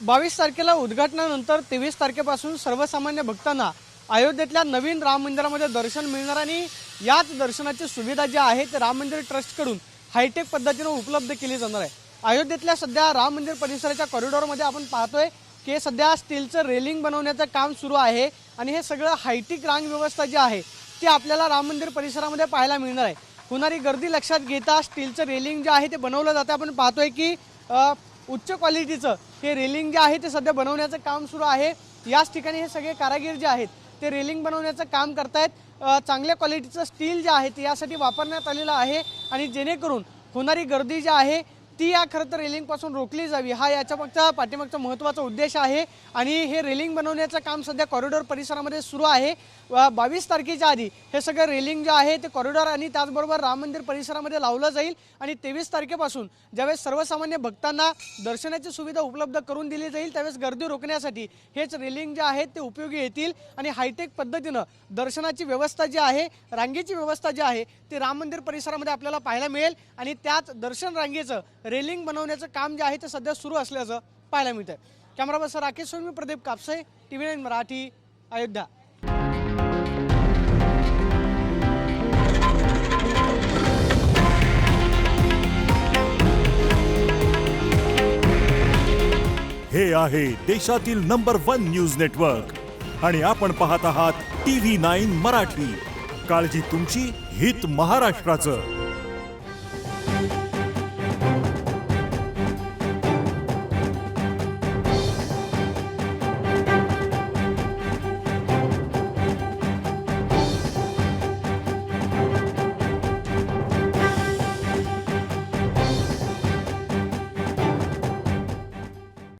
22 तारखेला उद्घाटनानंतर 23 तारखेपासून सर्वसामान्य भक्तांना अयोध्येतल्या नवीन राम मंदिरामध्ये दर्शन मिळणार आणि याच दर्शनाची सुविधा जी आहे ते राम मंदिर ट्रस्टकडून हायटेक पद्धतीने उपलब्ध केली जाणार आहे। अयोध्येतल्या सध्या राम मंदिर परिसराच्या कॉरिडॉरमध्ये आपण पाहतोय की सध्या स्टीलचं रेलिंग बनवण्याचं काम सुरू आहे आणि हे सगळं हायटेक रांग व्यवस्था जी आहे ती आपल्याला राम मंदिर परिसरामध्ये पाहायला मिळणार आहे। होणारी गर्दी लक्षात घेता स्टीलचं रेलिंग जे आहे ते बनवलं जातं। आपण पाहतोय की उच्च क्वालिटीचं हे रेलिंग जे आहे ते सध्या बनवण्याचं काम सुरू आहे। याच ठिकाणी हे सगळे कारागीर जे आहेत ते रेलिंग बनवण्याचं काम करतायत। चांगल्या क्वालिटीचं स्टील जे आहे ते यासाठी वापरण्यात आलेलं आहे आणि जेणेकरून होणारी गर्दी जी आहे ती या खरं तर रेलिंगपासून रोखली जावी हा याच्या पाठीमागचा महत्त्वाचा उद्देश आहे। आणि हे रेलिंग बनवण्याचं काम सध्या कॉरिडॉर परिसरामध्ये सुरू आहे। 22 तारखेच्या आधी हे सगळं रेलिंग जे आहे ते कॉरिडॉर आणि त्याचबरोबर राम मंदिर परिसरामध्ये लावलं जाईल आणि 23 तारखेपासून ज्यावेळेस सर्वसामान्य भक्तांना दर्शनाची सुविधा उपलब्ध करून दिली जाईल त्यावेळेस गर्दी रोखण्यासाठी हेच रेलिंग जे आहेत ते उपयोगी येतील आणि हायटेक पद्धतीनं दर्शनाची व्यवस्था जी आहे रांगेची व्यवस्था जी आहे ती राम मंदिर परिसरामध्ये आपल्याला पाहायला मिळेल आणि त्याच दर्शन रांगेचं रेलिंग बनवण्याचं काम जे आहे ते सध्या सुरू असल्याचं पाहायला मिळतंय। Camera person Rakesh Sonavi, Pradeep Kapse, TV9 Marathi, Ayodhya. हे आहे देशातील नंबर 1 न्यूज नेटवर्क आणि आपण पाहत आहात TV9 मराठी। काळजी तुमची, हित महाराष्ट्राचं।